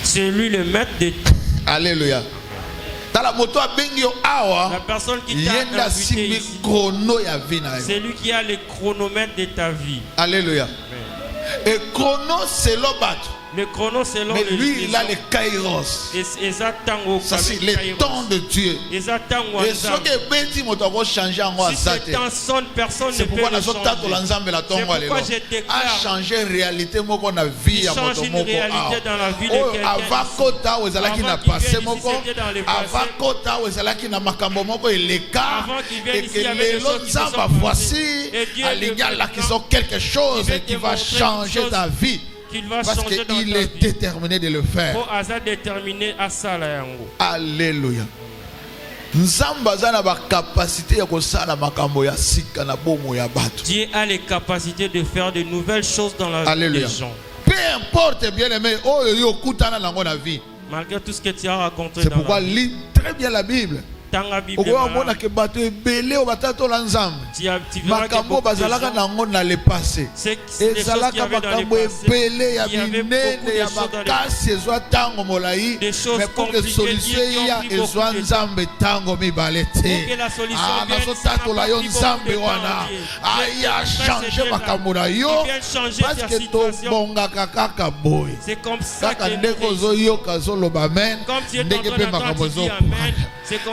C'est lui le maître de tout. Alléluia. La personne qui t'a invité ici, c'est lui qui a le chronomètre de ta vie. Alléluia. Et chrono c'est l'obat. Le chrono c'est l'homme. Mais lui il a le kairos. Ça c'est le temps de Dieu. Et ce que Betty m'a changé en moi. Si ce temps sonne, personne ne peut le changer. C'est pourquoi je déclare. A changé réalité moi qu'on a vie. Il change une réalité dans la vie de quelqu'un. Avant kota ozalaki na passé moko. Avant kota ozalaki na makambo moko eleka. Et que les autres voici alignal qui sont quelque chose qui va changer ta vie. Parce qu'il est déterminé de le faire. Alléluia. Dieu a les capacités de faire de nouvelles choses dans la vie des gens. Peu importe, bien aimé, malgré tout ce que tu as raconté. C'est pourquoi lis très bien la Bible. Tu verras que makambo bazalaka nango na le passé ezalaka makambo ebele ya binene ya makasi ezwa tango molai mais pour que solution ya ezwa nzambe tango mibale te nazotatola yo nzambe wana aya change makambo na yo parce que tobongaka kaka boye kaka ndenge ozoyoka ozoloba amen ndenge mpe makambo ezokwana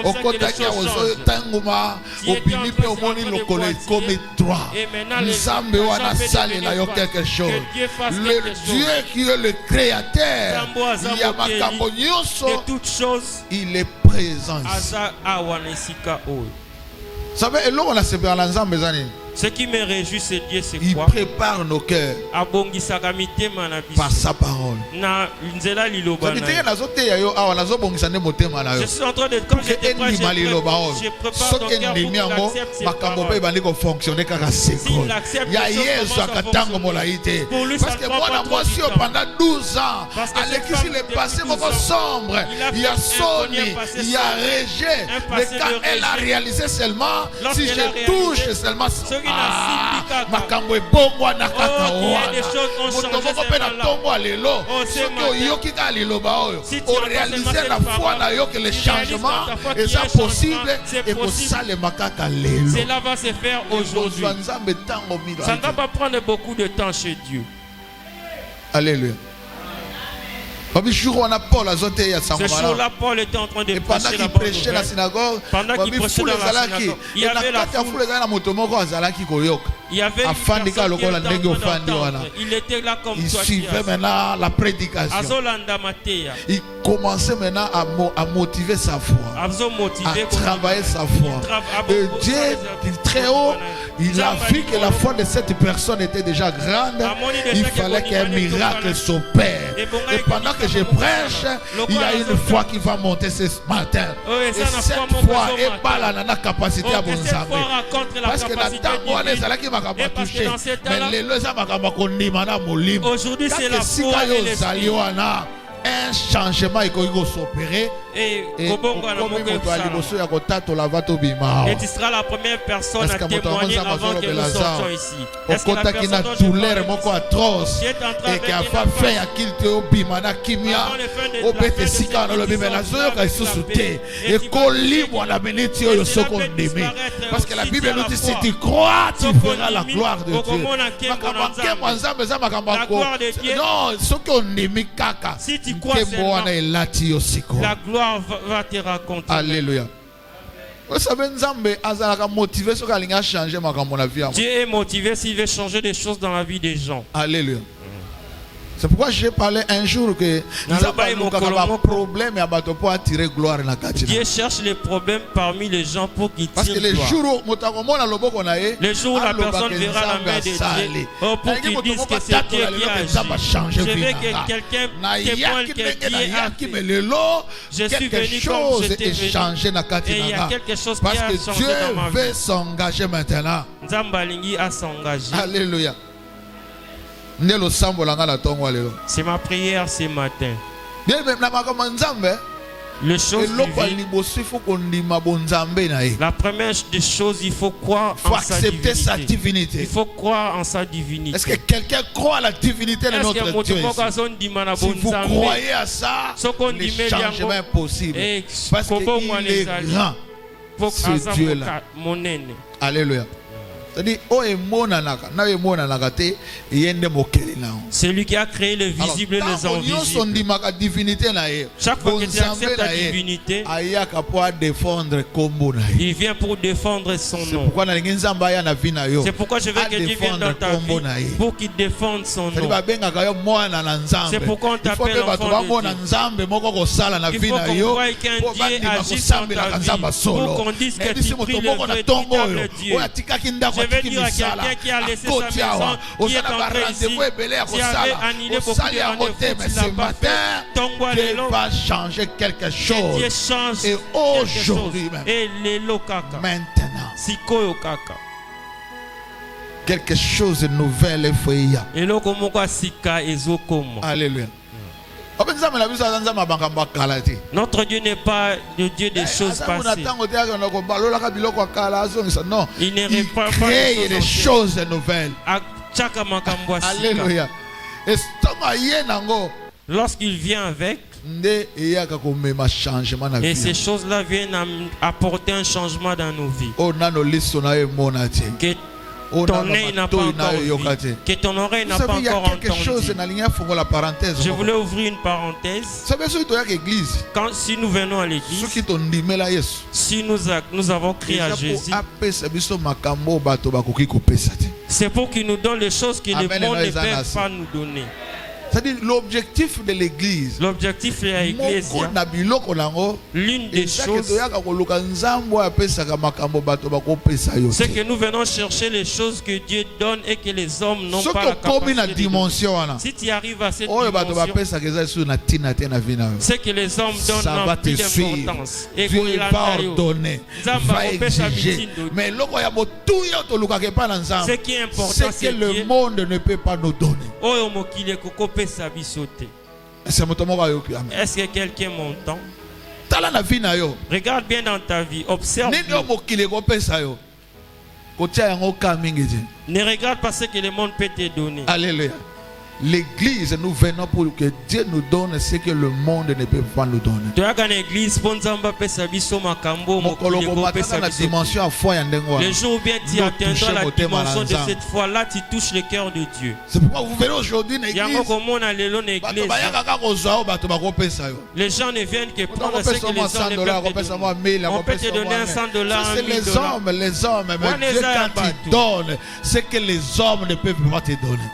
okotaki ozo tanguma opini pe omoni lokolo comme droit nzambe wana salela yo quelque chose. Le Dieu qui est le créateur il y a makambo nyonso il est présent ici. Ça veut eloko na sepela na nzambe zani. Ce qui me réjouit, c'est Dieu, c'est quoi? Il prépare nos cœurs par sa parole. Je suis en train de quand je prépare parce que moi aussi pendant 12 ans avec le passé sombre, il y a Sony, il y a rejet, mais quand elle a réalisé seulement si je touche seulement makambo ebongwa na kaka wana moto moko pe na tongo lelo soki oyoki ka liloba oyo orealize na foi na yo que le changement est possible et kosalema kaka lelo. Cela va se faire aujourd'hui. Ça ne va pas prendre beaucoup de temps chez Dieu. Alléluia. Ce jour-là, Paul était en train de prêcher la prêchait la synagogue. Pendant qu'il prêchait dans la synagogue, il y avait la foule. Il y avait il était là comme toi. Il suivait maintenant la prédication. Il commençait maintenant à motiver sa foi, à travailler sa foi. Et Dieu, très haut, il a vu que la foi de cette personne était déjà grande. Il fallait qu'un miracle s'opère. Et pendant que je prêche, il y a une foi qui va monter ce matin. Et cette foi est pas la capacité à vous savoir. Parce que la tango n'est pas qui m'a touché. Mais les lois ça m'a molimo. Aujourd'hui c'est la foi et l'esprit. Un changement est s'opérer et tu seras la première personne à témoigner avant que nous sortions ici. Est-ce que la personne douleur moko atroce et qui a fait à qu'il te obimana kimia obete sika na lobi mena zoyo ka susute et koli mwana beneti oyo soko ndimi parce que la Bible nous dit si tu crois tu verras la gloire de Dieu. Non soko ndimi kaka. Tu crois seulement, la gloire va te raconter. Alléluia. Dieu est motivé s'il veut changer des choses dans la vie des gens. Alléluia. C'est pourquoi j'ai parlé un jour que Dieu cherche les problèmes parmi les gens pour qu'ils tirent. Parce que les jours où la personne verra la main de Dieu pour qu'ils disent que c'est Dieu qui a agi. Je veux que quelqu'un témoigne que Dieu a fait. Je suis venu comme j'étais venu. Et il y a quelque chose qui a changé dans ma vie. Parce que Dieu veut s'engager maintenant. Nzambalingi a s'engagé. Alléluia. C'est ma prière ce matin. Les choses divines. La première des choses, il faut croire en sa divinité. Il faut croire en sa divinité. Est-ce que quelqu'un croit à la divinité de notre Dieu? Si vous croyez à ça, le changement est possible. Parce qu'il est grand, ce Dieu-là. Alléluia. C'est-à-dire, celui qui a créé le visible et les invisibles. Chaque fois que tu acceptes la divinité, il vient pour défendre son nom. C'est pourquoi je veux que Dieu vienne dans ta vie pour qu'il défende son nom. C'est pourquoi on t'appelle enfant de Dieu. Il faut qu'on croie qu'un Dieu agisse dans ta vie pour qu'on dise que tu pries le véritable Dieu. Je vais dire à quelqu'un qui a laissé sa maison, qui est entré ici, qui avait annulé beaucoup de rendez-vous, Dieu va changer quelque chose. Et aujourd'hui même, maintenant, quelque chose de nouvel est fait. Alléluia. Notre Dieu n'est pas le Dieu des choses passées. Non, il crée des choses nouvelles. Alléluia. Lorsqu'il vient avec, et ces choses-là viennent apporter un changement dans nos vies. Que ton œil n'a pas encore vu, que ton oreille n'a pas encore entendu. Je voulais ouvrir une parenthèse. Si nous venons à l'église, si nous avons crié à Jésus, c'est pour qu'il nous donne les choses que le monde ne peut pas nous donner. C'est-à-dire l'objectif de l'église. L'objectif de l'église. L'une des choses, c'est que nous venons chercher les choses que Dieu donne et que les hommes n'ont pas la capacité de donner. Si tu arrives à cette dimension, c'est que les hommes donnent un peu d'importance. Dieu va ordonner, va exiger. Mais ce qui est important, c'est que le monde ne peut pas nous donner. Est-ce que quelqu'un m'entend? Regarde bien dans ta vie, observe. Ne regarde pas ce que le monde peut te donner. Alléluia. L'église, nous venons pour que Dieu nous donne ce que le monde ne peut pas nous donner. Le jour où bien tu atteindras la dimension de cette foi-là, tu touches le cœur de Dieu. C'est pourquoi vous verrez aujourd'hui une église. Les gens ne viennent que prendre ce que les hommes ne peuvent pas donner. On peut te donner $100, $1 000. Les hommes, mais Dieu quand il donne ce que les hommes ne peuvent pas te donner.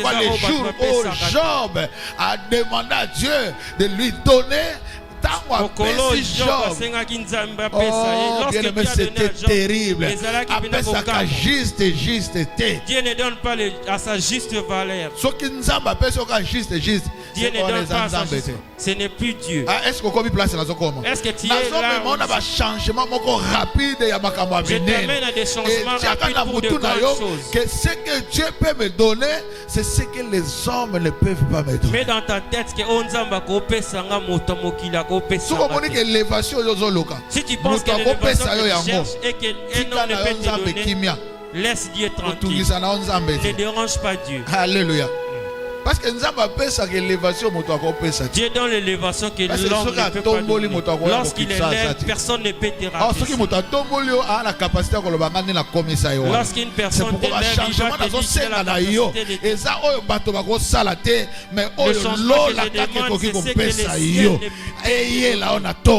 C'est pourquoi le jour où Job a demandé à Dieu de lui donner, c'était terrible. Dieu ne donne pas à sa juste valeur. Dieu ne donne pas à sa juste. Ce n'est plus Dieu. Est-ce que tu es là? Je t'amène à des changements rapides pour de grandes choses. Que ce que Dieu peut me donner, c'est ce que les hommes ne peuvent pas me donner. Mets dans ta tête que si tu penses que l'élévation que tu cherches et qu'un homme ne peut te donner, laisse Dieu tranquille. Ne dérange pas Dieu. Alléluia. Parce que Dieu donne l'élévation que l'homme ne peut pas donner. Lorsqu'il est là, personne ne peut te rabaisser. Lorsqu'une personne te lève, il va te dire qu'il a la capacité de te donner. Mais le changement que je demande, c'est ce que les cieux ne peuvent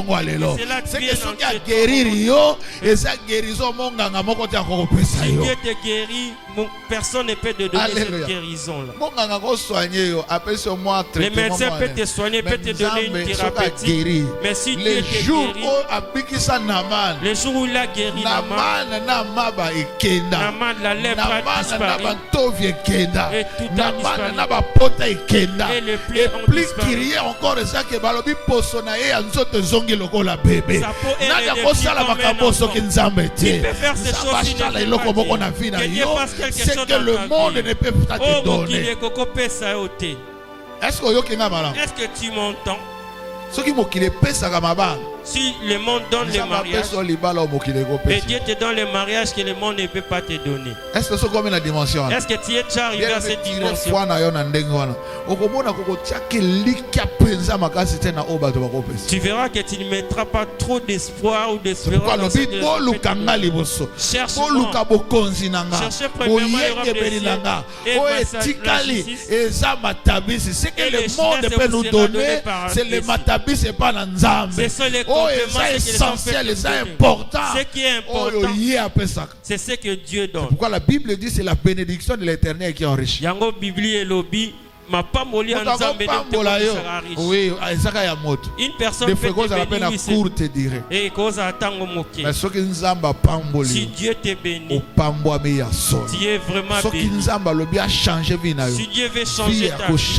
pas donner. C'est là que Dieu a guéri yo, et ça guérison monganga moko te akokopesa yo. Si Dieu te guérit, personne ne peut te donner cette guérison-là. Le médecin peut te soigner, peut te donner une thérapeutique. Mais si Dieu te guérit, le jour où il a guéri Naman, la lèpre a disparu. Et tout a disparu. Et le plaies ont disparu. Encore ça que balobi posona e anzote zongi lokola bébé. Nani akosala makambo soki nzambe te. Nzamba eloko moko na vie na yo. C'est que le monde ne peut pas te donner. Est-ce que tu m'entends? Si le monde donne les mariages, et Dieu te donne les mariages que le monde ne peut pas te donner. Est-ce que tu es déjà arrivé à cette dimension? Tu verras que tu ne mettras pas trop d'espoir ou d'espérance dans cette Cherche-moi. Cherchez premièrement le royaume de Dieu et ce que le monde peut nous donner, c'est le matabis et pas l'anzambe. Oh, c'est essentiel, c'est important. Ce qui est important, c'est ce que Dieu donne. Pourquoi la Bible dit c'est la bénédiction de l'Éternel qui enrichit. Yango Bibli et lobby. Oui, une personne peut te bénir et cause attendre moquer. Si Dieu te bénit, tu es vraiment béni. Si Dieu veut changer ta vie,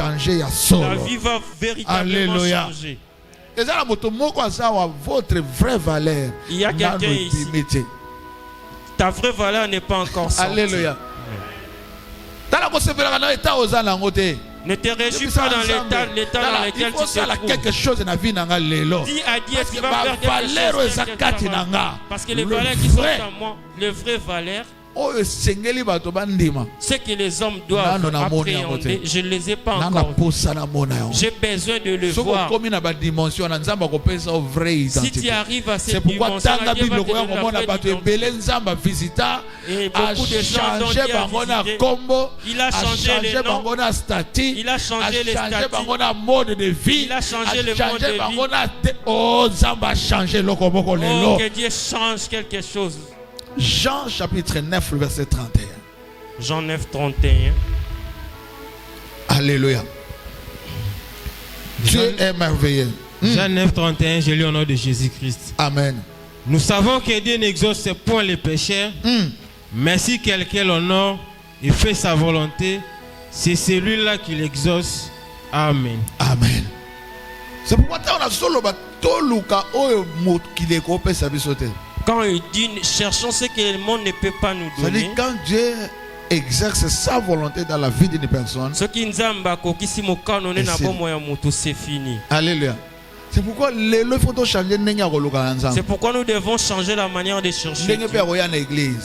la vie va véritablement changer. Votre vraie valeur. Il y a quelqu'un ici. Ta vraie valeur n'est pas encore sortie. Alléluia. Ne te réjouis pas dans l'état dans lequel tu te trouves. Quelque chose dans la vie n'a dis à Dieu qu'il va faire quelque chose. Parce que les valeurs qui sont en moi, les vraies valeurs, ce que les hommes doivent appréhender, je ne les ai pas encore vus. J'ai besoin de le voir. Si tu arrives à cette dimension, et beaucoup de gens dont Dieu a visité, il a changé les noms, il a changé les statuts, mode de vie, il a changé le mode de vie. Oh, que Dieu change quelque chose. Jean chapitre 9, verset 31. Jean 9, 31. Alléluia. Dieu est merveilleux. Jean 9, 31, je lis au nom de Jésus-Christ. Amen. Nous savons que Dieu n'exauce point les pécheurs, mais si quelqu'un l'honore et fait sa volonté, c'est celui-là qui l'exauce. Amen. Amen. C'est pourquoi on a solo batoluka oyo mot qui décope sa vie sauter. Quand il dit cherchons ce que le monde ne peut pas nous donner. C'est-à-dire quand Dieu exerce sa volonté dans la vie d'une personne. C'est fini. Alléluia. C'est pourquoi c'est pourquoi nous devons changer la manière de chercher Dieu.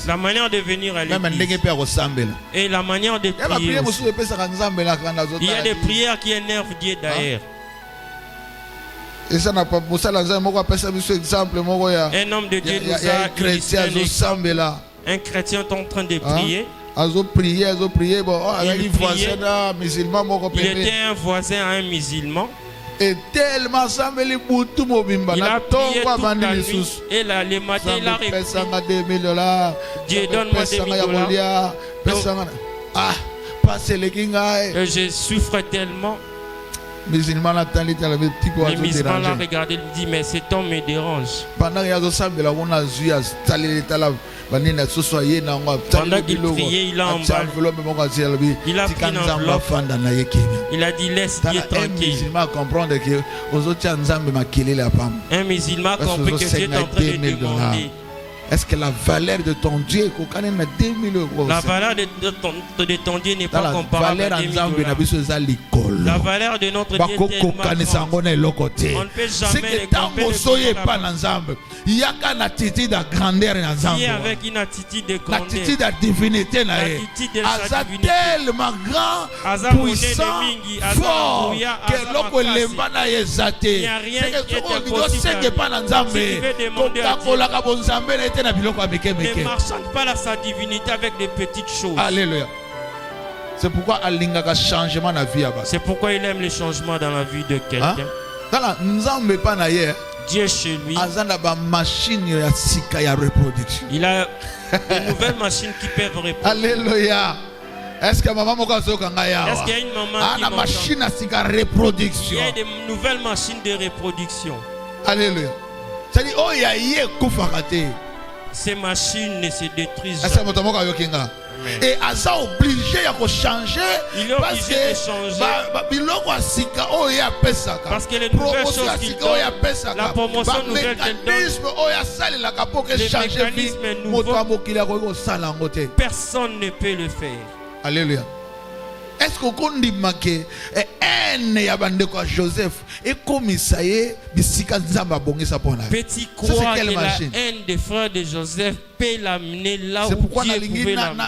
La manière de venir à l'église. Et la manière de prier. Il y a des prières qui énervent Dieu d'ailleurs. Et ça n'a pas pour ça exemple un homme de Dieu nous a un chrétien est en train de prier. Il était un voisin à un musulman. Et tellement ça me il a prié toute la nuit. Et là, le matin, il a répondu Dieu, donne-moi $2000. Ah, passez les kingaï. Je souffre tellement. Le musulman l'a regardé, il dit mais cet homme me dérange. Pendant qu'il priait, il a emballé. Il a pris une enveloppe. Il a dit laisse Dieu tranquille. Un musulman compris que Dieu est en train de demander. Est-ce que la valeur de ton Dieu la valeur de ton Dieu n'est pas comparable à $1000. La valeur de notre Dieu est tellement grande. On ne peut jamais les comparer. Il y a une attitude de grandeur. Il y a avec une attitude de grandeur. L'attitude de divinité. Tellement grand, puissant, fort, que l'homme il n'y a rien qui est impossible. Ne marchande pas à sa divinité avec des petites choses. Alléluia. C'est pourquoi c'est pourquoi il aime les changements dans la vie de quelqu'un. Dieu chez lui, il a de nouvelles machines qui peuvent reproduire. Alléluia. Est-ce que maman est-ce qu'il y a une maman qui machine à reproduction? Il y a des nouvelles machines de reproduction. Alléluia. C'est-à-dire, oh, il y a ces machines ne se détruisent jamais. Et Asa obligé à changer. Il est obligé de changer. Parce que les nouvelles choses qu'il donne, la promotion nouvelle qu'il donne, les mécanismes nouveaux, personne ne peut le faire. Alléluia. Est-ce qu'on dit que un yabandeko à Joseph et comme ça y est, bisika nzamba bongi sa pona. Petit croire que la haine des frères de Joseph peut l'amener là où Dieu pouvait l'amener.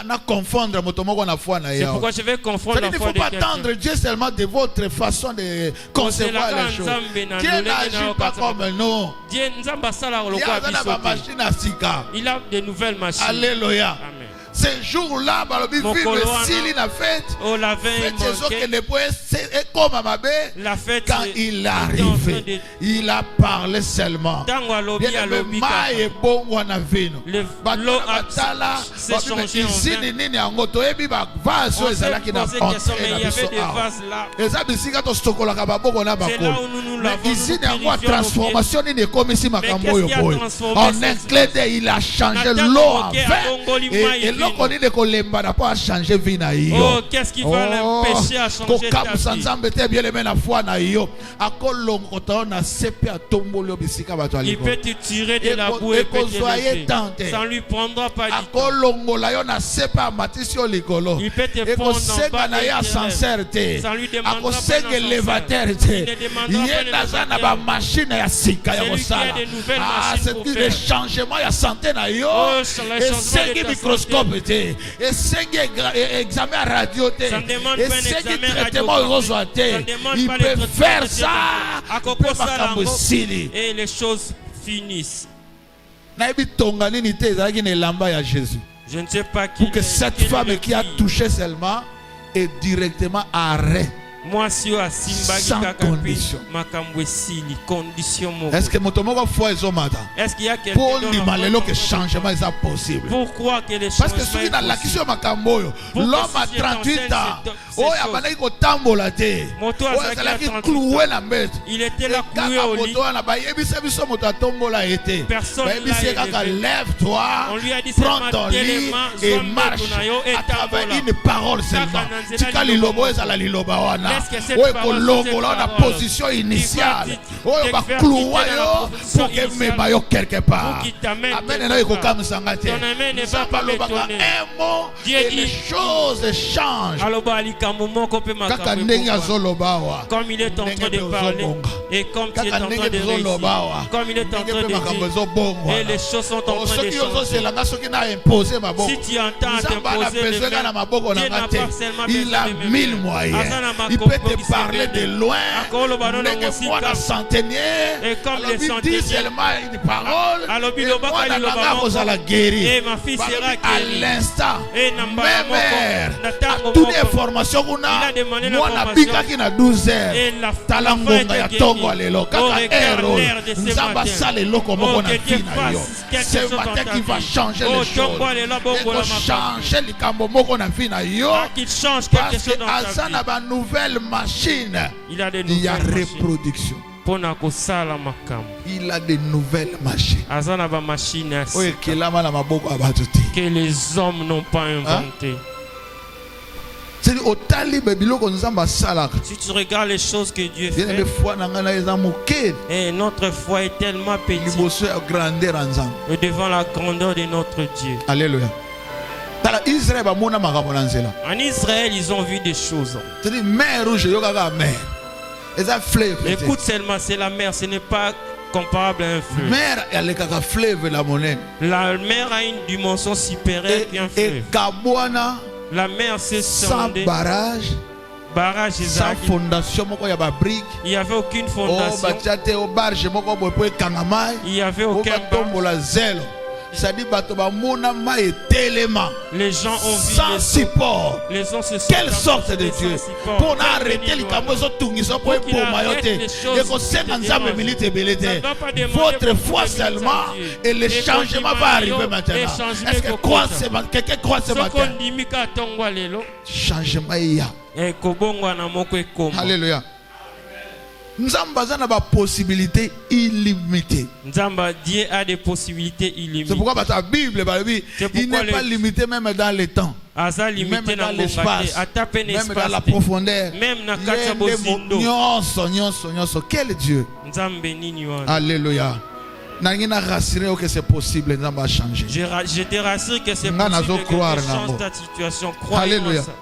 C'est pourquoi je vais confondre la foi de quelqu'un. Il ne faut pas attendre Dieu seulement de votre façon de concevoir les choses. Dieu n'agit pas comme nous. Il a de nouvelles machines. Alléluia. Amen. Ce jour-là, la fête, quand il est arrivé, il a parlé seulement. L'eau s'est changée en vin. Il y avait des vases là. C'est là où nous l'avons. Transformation n'est comme ici, en un clé d'œil, il a changé l'eau en vin. Oh, qu'est-ce qui va l'empêcher à changer ta vie? Il peut te tirer de la boue et peut te lever. Ça ne lui prendra pas du temps. Il peut te prendre en bas et te lever. Ça ne lui demandera pas d'ascenseur. Il ne demandera pas de machine. C'est lui qui a de nouvelles machines pour faire. Le changement, il y a santé. Et c'est un microscope. Et c'est examen radio. Et c'est traitement il peut faire ça. Et les choses finissent. Je ne sais pas qui. Pour que cette femme qui a touché seulement est directement arrêt. Sans condition. Est-ce que est-ce qu'il y a quelqu'un pour que changement est possible? Pourquoi que les parce que celui dans la question l'homme a 38 ans. Il était là cloué au lit. Personne lève-toi, prends ton lit et marche à travers une parole seulement. Est-ce que la position initiale pour que me quelque part. Amen. Et les choses changent. Comme il est en train de parler et comme il est en train de réussir, comme il est en train de dire, et les choses sont en train de changer. Si tu entends t'imposer les mains, Dieu n'a pas seulement il a 1000 moyens. Il peut te parler de loin. Et comme les centeniers, une parole, et ma fille sera à l'instant. Même toutes les informations qu'on a, moi on a qui na 12 heures. Talangonga ya tongo alelo kaka héros. Nzamba sale loko moko na fina yo. C'est le matin qui va changer les choses. Il va changer les cambo moko na fina yo. Parce que Azana ba nouvelle machine. Il y a reproduction. Il a de nouvelles machines. Que les hommes n'ont pas inventé. Si tu regardes les choses que Dieu fait, et notre foi est tellement petite devant la grandeur de notre Dieu. Alléluia. En Israël, ils ont vu des choses. Écoute seulement, c'est la mer, ce n'est pas comparable à un fleuve. La mer a une dimension supérieure qu'un fleuve. La mer s'est sondée. Barrage sans fondation, il n'y avait aucune fondation. Il n'y avait aucun les gens ont vu sans support. Les gens se sont quelle sorte de Dieu pour arrêter les votre foi seulement et le changement va arriver maintenant. Est-ce que quelqu'un croit ce matin? Changement il y a. Alléluia. Nzamba a des possibilités illimitées. Dieu a des possibilités illimitées. C'est pourquoi la Bible il n'est pas limité même dans le temps, même dans l'espace, même dans la profondeur. Quel Dieu? Alléluia. C'est possible, je te rassure que c'est possible que tu changes ta situation. Crois-moi ça.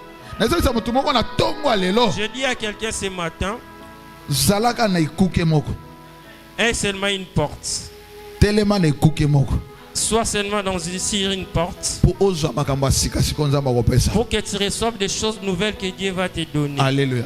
Je dis à quelqu'un ce matin, aie seulement une porte. Sois seulement sur une porte pour que tu reçoives des choses nouvelles que Dieu va te donner. Alléluia.